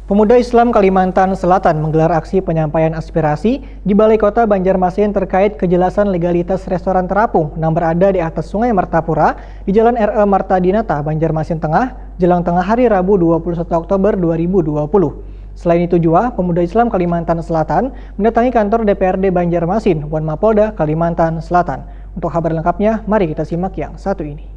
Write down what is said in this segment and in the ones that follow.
Pemuda Islam Kalimantan Selatan menggelar aksi penyampaian aspirasi di Balai Kota Banjarmasin terkait kejelasan legalitas restoran terapung yang berada di atas Sungai Martapura di Jalan R.E. Marta Dinata, Banjarmasin Tengah, jelang tengah hari Rabu 21 Oktober 2020. Selain itu juga, Pemuda Islam Kalimantan Selatan mendatangi kantor DPRD Banjarmasin, Wan Mapolda, Kalimantan Selatan. Untuk kabar lengkapnya, mari kita simak yang satu ini.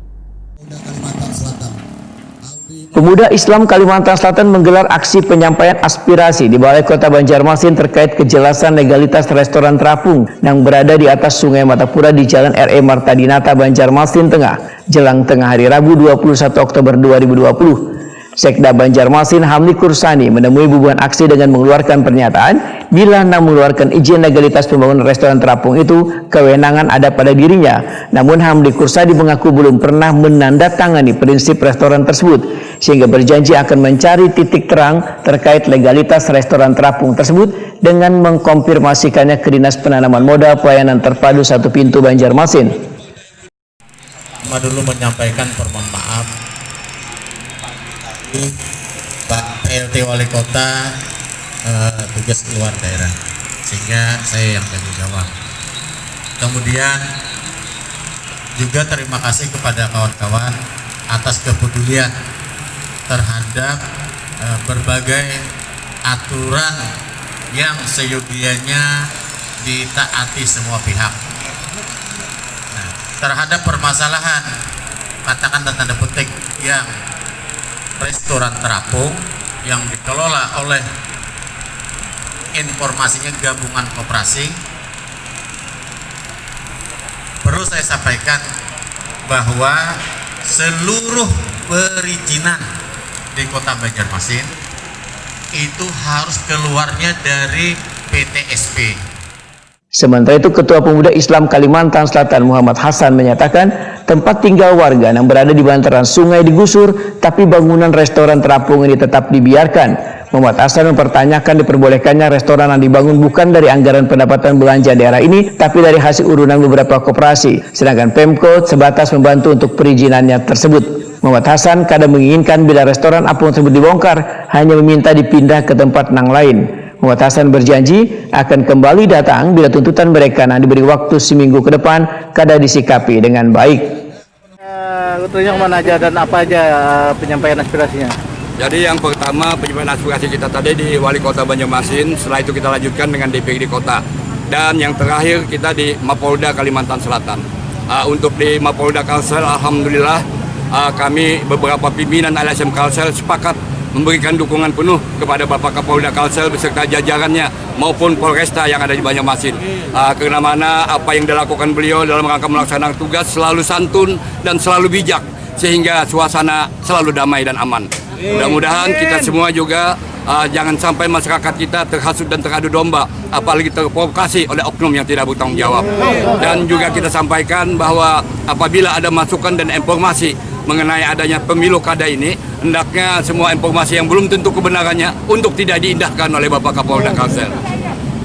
Pemuda Islam Kalimantan Selatan menggelar aksi penyampaian aspirasi di Balai Kota Banjarmasin terkait kejelasan legalitas restoran terapung yang berada di atas Sungai Martapura di Jalan R.E. Marta Dinata, Banjarmasin Tengah, jelang tengah hari Rabu 21 Oktober 2020. Sekda Banjarmasin Hamdi Kursani menemui bubuhan aksi dengan mengeluarkan pernyataan bila mengeluarkan izin legalitas pembangunan restoran terapung itu kewenangan ada pada dirinya. Namun Hamdi Kursani mengaku belum pernah menandatangani prinsip restoran tersebut, sehingga berjanji akan mencari titik terang terkait legalitas restoran terapung tersebut dengan mengkonfirmasikannya ke Dinas Penanaman Modal Pelayanan Terpadu Satu Pintu Banjarmasin. Dulu menyampaikan permohonan maaf Pak PLT Wali Kota tugas keluar daerah, sehingga saya yang tanggung jawab. Kemudian juga terima kasih kepada kawan-kawan atas kepedulian terhadap berbagai aturan yang seyogianya ditaati semua pihak. Nah, terhadap permasalahan katakan tanda petik yang restoran terapung yang dikelola oleh informasinya gabungan koperasi, perlu saya sampaikan bahwa seluruh perizinan di Kota Banjarmasin itu harus keluarnya dari PTSP. Sementara itu, Ketua Pemuda Islam Kalimantan Selatan Muhammad Hasan menyatakan tempat tinggal warga yang berada di bantaran sungai digusur, tapi bangunan restoran terapung ini tetap dibiarkan. Muhammad Hasan mempertanyakan diperbolehkannya restoran yang dibangun bukan dari anggaran pendapatan belanja daerah ini, tapi dari hasil urunan beberapa koperasi, sedangkan Pemkot sebatas membantu untuk perizinannya tersebut. Muhammad Hasan kadang menginginkan bila restoran apung tersebut dibongkar, hanya meminta dipindah ke tempat yang lain. Muhammad Hasan berjanji akan kembali datang bila tuntutan mereka diberi waktu seminggu ke depan kada disikapi dengan baik. Rutenya kemana aja dan apa aja penyampaian aspirasinya? Jadi yang pertama penyampaian aspirasi kita tadi di Wali Kota Banjarmasin, setelah itu kita lanjutkan dengan DPRD Kota. Dan yang terakhir kita di Mapolda Kalimantan Selatan. Untuk di Mapolda Kalsel, alhamdulillah kami beberapa pimpinan LSM Kalsel sepakat memberikan dukungan penuh kepada Bapak Kapolda Kalsel beserta jajarannya maupun Polresta yang ada di Banjarmasin. Karena mana apa yang dilakukan beliau dalam rangka melaksanakan tugas selalu santun dan selalu bijak, sehingga suasana selalu damai dan aman. Mudah-mudahan kita semua juga jangan sampai masyarakat kita terhasut dan teradu domba, apalagi terprovokasi oleh oknum yang tidak bertanggung jawab. Dan juga kita sampaikan bahwa apabila ada masukan dan informasi mengenai adanya pemilu kada ini, hendaknya semua informasi yang belum tentu kebenarannya untuk tidak diindahkan oleh Bapak Kapolda Kalsel.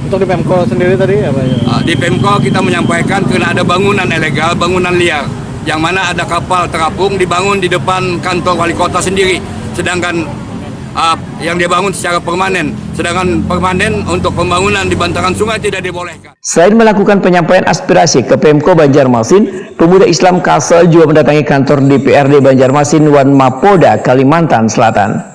Untuk di Pemko sendiri tadi apa ya? Di Pemko kita menyampaikan karena ada bangunan ilegal, bangunan liar, yang mana ada kapal terapung dibangun di depan kantor wali kota sendiri, sedangkan yang dia bangun secara permanen, sedangkan permanen untuk pembangunan di bantaran sungai tidak dibolehkan. Selain melakukan penyampaian aspirasi ke Pemko Banjarmasin, Pemuda Islam Kalsel juga mendatangi kantor DPRD Banjarmasin Wan Mapolda, Kalimantan Selatan.